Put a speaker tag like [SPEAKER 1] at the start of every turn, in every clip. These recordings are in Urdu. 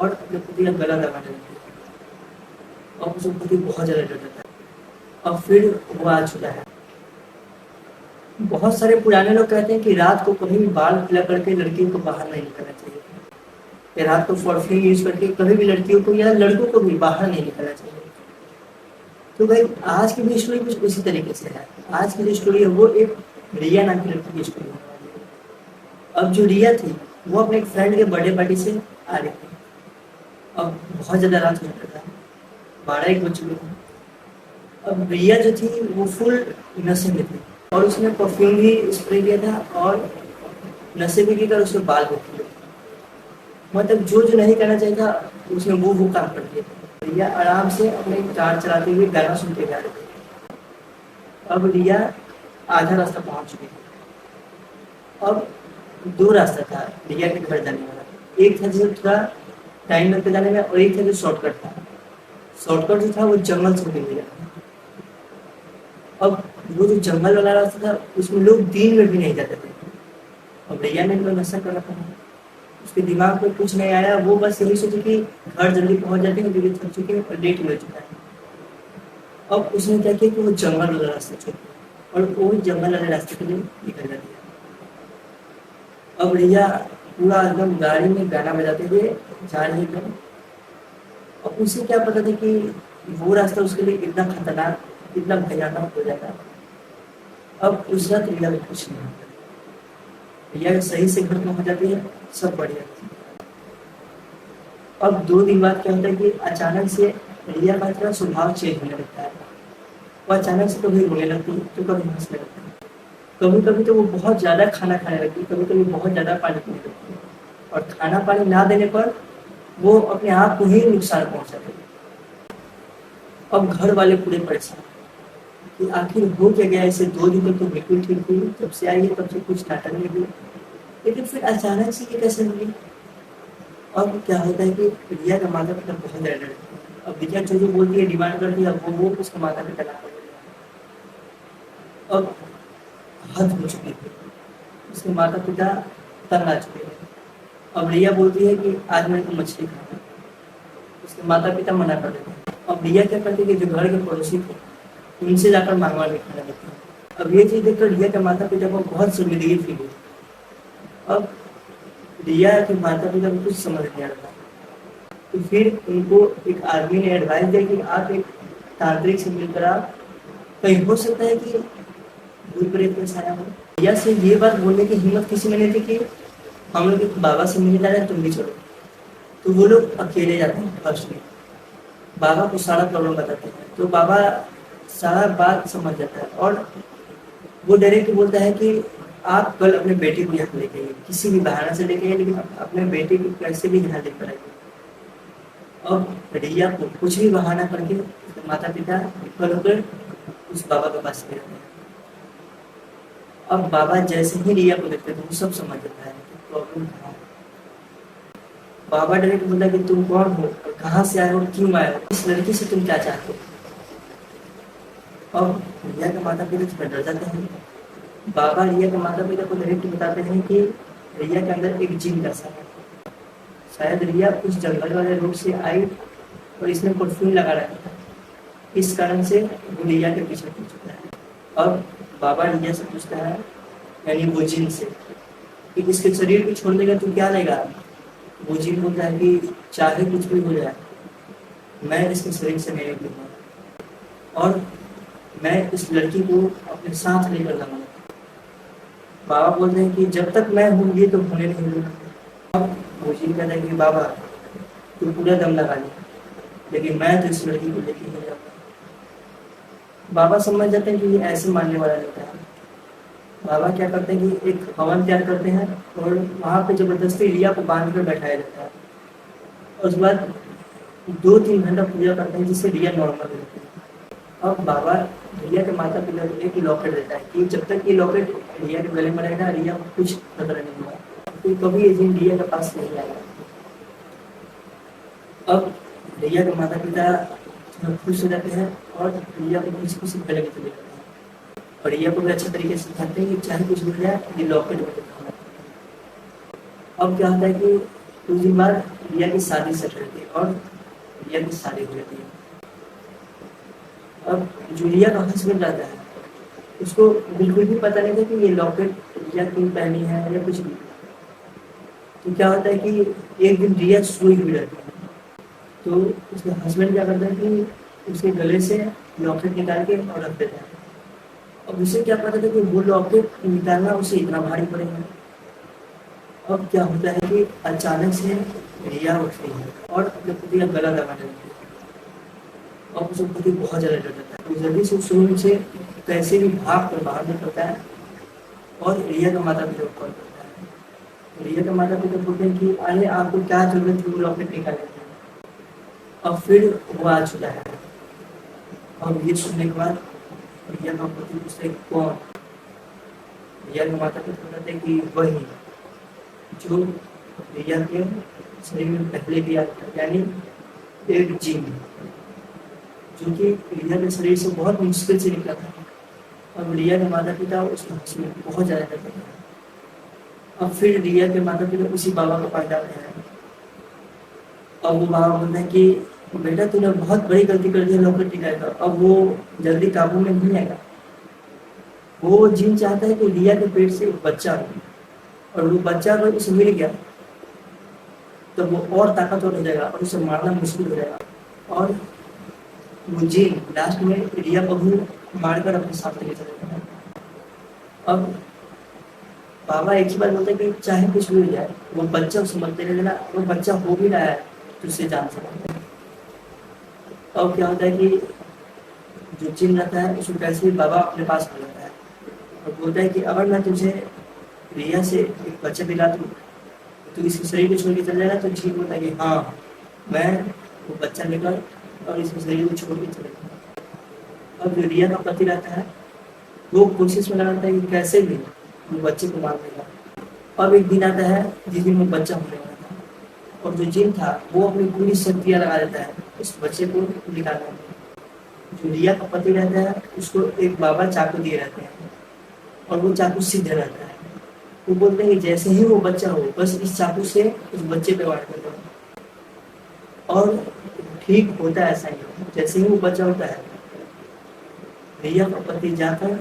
[SPEAKER 1] اور اپنے پتی کا گلا دبانے لگتی ہے اور اس پتی بہت زیادہ ڈر جاتا ہے اور پھر وہ آ چکا ہے۔ بہت سارے پرانے لوگ کہتے ہیں کہ رات کو کبھی بھی بال کھلا کر کے لڑکیوں کو باہر نہیں نکلنا چاہیے، کہ رات کو پرفیوم یوز کر کے کبھی بھی لڑکیوں کو یا لڑکوں کو بھی باہر نہیں نکلنا چاہیے۔ تو بھائی آج کی بھی اسٹوری کچھ اسی طریقے سے ہے۔ آج کی جو اسٹوری ہے وہ ایک ریا نام کی لڑکی کی اسٹوری ہے۔ اب جو ریا تھی وہ اپنے ایک فرینڈ کے برتھ ڈے پارٹی سے آ رہی تھی، اب بہت زیادہ رات ہو چکا تھا، 12-1 بج چکے تھے۔ اب ریا جو تھی وہ فل نشے میں تھی اور اس نے پرفیوم بھی اسپرے کیا تھا اور نشے بھی کی کر اس کے بال کو کیے، مطلب جو نہیں کرنا چاہیے تھا اس نے وہ کام کر دیا۔ ریا آرام سے اپنے کار چلاتے ہوئے گانا سنتے جا رہے تھے۔ اب ریا آدھا راستہ پہنچ چکی تھی۔ اب 2 راستہ تھا ریا کے گھر جانے والا، ایک تھا جو تھوڑا ٹائم لگتا جانے میں اور ایک تھا جو شارٹ کٹ تھا۔ شارٹ کٹ جو تھا وہ جنگل سے نکل گیا۔ اب وہ جو جنگل والا راستہ تھا اس میں لوگ دن میں بھی نہیں جاتے تھے۔ اب ریا نے نشہ کر رکھا تھا، اس کے دماغ میں کچھ نہیں آیا، وہ بس یہی سوچی کہ گھر جلدی پہنچ جاتے ہیں کیونکہ تھک چکے ہیں اور لیٹ ہو چکا ہے۔ اب اس نے کیا کیا کہ وہ جنگل والا راستہ چھوڑ دیا اور وہ جنگل والے راستے کے لیے نکل جاتی ہے۔ اب ریا پورا ایک دم گاڑی میں گانا بجاتے ہوئے جا رہی ہے، اور اسے کیا پتا تھا کہ وہ راستہ اس کے لیے اتنا خطرناک اتنا بھیانک ہو جاتا ہے۔ اب اس رات ریا میں کچھ نہیں ہوتا، ریا صحیح سے گھر پہنچ جاتی ہے، سب بڑھیا۔ اب 2 دن بعد کیا ہوتا ہے کہ اچانک سے ریا کا تھوڑا سبھاؤ چینج ہونے لگتا ہے، وہ اچانک سے کبھی رونے لگتی ہے تو کبھی ہنسنے لگتی ہے، کبھی کبھی تو وہ بہت زیادہ کھانا کھانے لگتی ہے، کبھی کبھی بہت زیادہ پانی پینے لگتی ہے، اور کھانا پانی نہ دینے پر وہ اپنے آپ کو ہی نقصان پہنچاتی ہے۔ اب گھر والے پورے پریشان کہ آخر ہو کیا گیا، اسے 2 دن تک تو بالکل ٹھیک ہوئی، جب سے آئی ہے تب سے کچھ ناٹک نہیں ہوئی، لیکن پھر اچانک سے یہ کیسے ہوئی۔ اب کیا ہوتا ہے کہ ریا کا ماتا پتا بہت زیادہ ڈرتے ہیں۔ اب ریا جو بولتی ہے ڈیمانڈ کرتی ہے، اب وہ اس کا ماتا پتا نہ کرتے ہیں۔ اب حد ہو چکی تھی، اس کے ماتا پتا تنگ آ چکے ہیں۔ اب ریا بولتی ہے کہ آج میں کو مچھلی کھانا، اس کے ماتا پتا منع کر دیتے ہیں۔ اب ریا کیا کرتی ہے کہ جو گھر کے پڑوسی تھے ان سے جا کر مانگوا کے کھانا دیتے ہیں۔ اب یہ چیز دیکھ کر ریا کے ماتا پتا کو بہت شرمندگی فیل ہوئی۔ اب ریا کے ماتا پتا کو کچھ سمجھ نہیں آتا، تو پھر ان کو ایک آدمی نے ایڈوائز دیا کہ آپ ایک تانترک سے مل کر آپ کہیں ہو سکتا ہے کہ بھوت پریت میں سایہ ہو۔ ریا سے یہ بات بولنے کی ہمت کسی میں نہیں تھی کہ ہم لوگ ایک بابا سے ملنے جا رہے ہیں، تم بھی چلو۔ تو وہ لوگ اکیلے جاتے ہیں فرسٹ میں، بابا کو سارا پرابلم بتاتے ہیں، تو بابا سارا بات سمجھ جاتا ہے اور وہ ڈائریکٹ بولتا ہے کہ آپ کل اپنے بیٹے کو یہاں لے کے آئیے، کسی بھی بہانے سے لے کے آئیے، لیکن اپنے بیٹے کو کیسے بھی یہاں لے کر آئیے۔ اب ریا کو کچھ بھی بہانہ کر کے ماتا پتا کل ہو کر اس بابا کے پاس گئے۔ اب بابا جیسے ہی ریا کو دیکھتے ہیں وہ سب سمجھ جاتا ہے کہ پرابلم کہاں ہے۔ بابا ڈائریکٹ بولتا ہے کہ تم کون ہو اور کہاں سے آئے ہو، کیوں آئے ہو، اس لڑکی سے تم کیا چاہتے ہو۔ اب ریا کے ماتا پتا تھوڑا ڈر جاتے ہیں۔ بابا ریا کے ماتا پتا کو ڈائریکٹ بتاتے ہیں کہ ریا کے اندر ایک جن کا سایہ ہے، شاید ریا اس جنگل والے روڈ سے آئی اور اس نے پرفیوم لگا رکھا تھا، اس کارن سے وہ ریا کے پیچھے پڑ چکا ہے۔ اب بابا ریا سے پوچھتا ہے یعنی وہ جن سے کہ اس کے شریر کو چھوڑ دے گا تو کیا لے گا۔ وہ جن بولتا ہے کہ چاہے کچھ بھی ہو جائے میں اس کے شریر سے نہیں نکلوں گا اور میں اس لڑکی کو اپنے ساتھ لے کر جاؤں گا۔ بابا بولتے ہیں کہ جب تک میں ہوں یہ تو ہونے نہیں دوں گا۔ اب وہ جن کہتا ہے کہ بابا تو پورا دم لگا لے لیکن میں تو اس لڑکی کو لے کے نہیں جاؤں گا۔ بابا سمجھ جاتے ہیں کہ یہ ایسے ماننے والا نہیں ہے۔ بابا کیا کرتے ہیں کہ ایک ہون تیار کرتے ہیں اور وہاں پہ زبردستی ریا کو باندھ کر بیٹھایا جاتا ہے اور اس کے بعد 2-3 گھنٹہ پوجا کرتے ہیں جس سے ریا نارمل ہوتی ہے۔ اب بابا ریا کے ماتا پتا کو ایک لاکٹ دیتا ہے کہ جب تک یہ لاکٹ ریا کے گلے میں رہے گا ریا کو کچھ خطرہ نہیں ہوا، پھر کبھی یہ جن ریا کے پاس نہیں آئے گا۔ اب ریا کے ماتا پتا خوش ہو جاتے ہیں اور ریا کو کسی گلے میں چلے جاتے ہیں اور ریا کو بھی اچھے طریقے سے سکھاتے ہیں کہ چاہے کچھ بھی ہو جائے یہ لاکٹ میں رکھنا۔ اب کیا ہوتا ہے کہ کچھ دن بعد ریا کی شادی سیٹ رہتی ہے اور ریا کی شادی ہو جاتی ہے. اب جو ریا کا ہسبینڈ رہتا ہے اس کو بالکل بھی پتہ نہیں تھا کہ یہ لاکٹ ریا کیوں پہنی ہے یا کچھ بھی. تو کیا ہوتا ہے کہ ایک دن ریا سوئی ہوئی رہتی ہے تو اس کا ہسبینڈ کیا کرتا ہے کہ اس کے گلے سے لاکٹ نکال کے اور رکھ دیتا ہے. اب اسے کیا پتا تھا کہ وہ لاکٹ نکالنا اسے اتنا بھاری پڑے گا. اب کیا ہوتا ہے کہ اچانک سے ریا اٹھتی ہے اور اپنے پتی کا گلا دبا دیتی ہے. اب اس پتی بہت زیادہ ڈر جاتا ہے. جلدی سے اس روم سے کیسے بھی بھاگ کر باہر نکلتا ہے اور ریا کا ماتا پتا کو کال کرتا ہے. ریا کا ماتا پتا بولتے ہیں کہ ارے آپ کو کیا ضرورت تھی وہ لاکٹ نکالنے کی. اب پھر وہ آ چکا ہے. اور یہ سننے کے بعد ریا کا پتی پوچھتا ہے کون. ریا کا ماتا پتا بتاتے ہیں کہ وہی جو ریا کے شریر میں پہلے بھی آتا ہے یعنی ایک جن جو کہ ریا کے شریر سے بہت مشکل سے نکلا تھا. اب ریا کے ماتا پتا اس کا ہسبینڈ بہت زیادہ کرتے ہیں. اب پھر ریا کے ماتا پتا اسی بابا کو پاس جاتے ہیں. اب وہ بابا بولتے ہیں کہ بیٹا تو نے بہت بڑی غلطی کر دی ہے لاکٹ نکالے گا. اب وہ جلدی قابو میں نہیں آئے گا. وہ جن چاہتا ہے کہ ریا کے پیٹ سے بچہ ہو اور وہ بچہ اگر اسے مل گیا تو وہ اور طاقتور ہو جائے گا اور اسے مارنا مشکل ہو جائے گا. اور وہ جن لاسٹ میں ریا بہو مار کر اپنے ساتھ لے چلے گا. اب بابا ایک ہی بات بولتا ہے کہ چاہے کچھ بھی ہو جائے وہ بچہ اسے مرتے رہے گا. وہ بچہ ہو بھی رہا ہے تو اسے جان سکتا ہے. اب کیا ہوتا ہے کہ جو جن رہتا ہے اس کو کیسے بابا اپنے پاس کر لیتا ہے اور بولتا ہے کہ اگر میں تجھے ریا سے ایک بچہ دلا دوں تو اس کے شریر کو چھوڑ کے چل جائے گا. تو جن بولتا ہے کہ ہاں میں وہ بچہ لے کر اور اس کے شریر کو چھوڑ کے چلے جاؤں. اب جو ریا کا پتی رہتا ہے وہ کوشش میں لگاتا ہے کہ کیسے بھی وہ بچے کو مار دے گا. اب ایک دن آتا ہے جس دن وہ بچہ ہونے والا تھا اور جو جن تھا وہ اپنی پوری شکتیاں لگا دیتا ہے اس بچے کو نکالنے میں. جو ریا کا پتی رہتا ہے اس کو ایک بابا چاقو دیے رہتے ہیں اور وہ چاقو سیدھا رہتا ہے. وہ بولتے ہیں کہ جیسے ہی وہ بچہ ہو بس اس چاقو سے اس بچے پہ وار کر دو. اور ٹھیک ہوتا ہے ایسا ہی. جیسے ہی وہ بچہ ہوتا ہے ریا کا پتی جا کر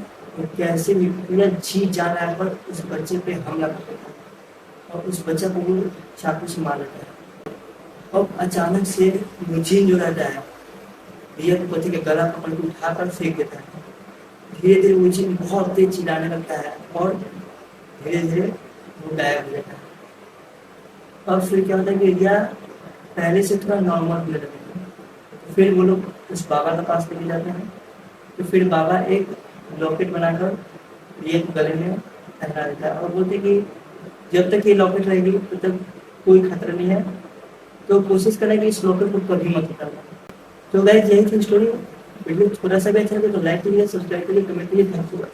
[SPEAKER 1] کیسے بھی پورا جی جان آ کر اس بچے پہ حملہ کر دیتا ہے اور اس بچہ کو وہ چاقو سے مار دیتا ہے. اب اچانک سے وہ جن جو رہتا ہے ریا کے پتی کے گلا پکڑ کے اٹھا کر پھینک دیتا ہے. دھیرے دھیرے وہ جن بہت تیز چلانے لگتا ہے اور دھیرے دھیرے وہ غائب ہو جاتا ہے. اب پھر کیا ہوتا ہے کہ ریا پہلے سے تھوڑا نارمل ہونے لگتا ہے. پھر وہ لوگ اس بابا کے پاس لے کے جاتے ہیں تو پھر بابا ایک لاکٹ بنا کر ریا کے گلے میں پہنا دیتا ہے اور بولتے کہ جب تک یہ لاکٹ رہے گی تب تک کوئی خطرہ نہیں ہے تو کوشش کریں کہ اس لاکٹ کو کبھی مت اتارنا. تو گائز یہی تھی اسٹوری. ویڈیو تھوڑا سا بھی اچھا لگے تو لائک کریے, سبسکرائب کریے, کمنٹ کریے. Thank you.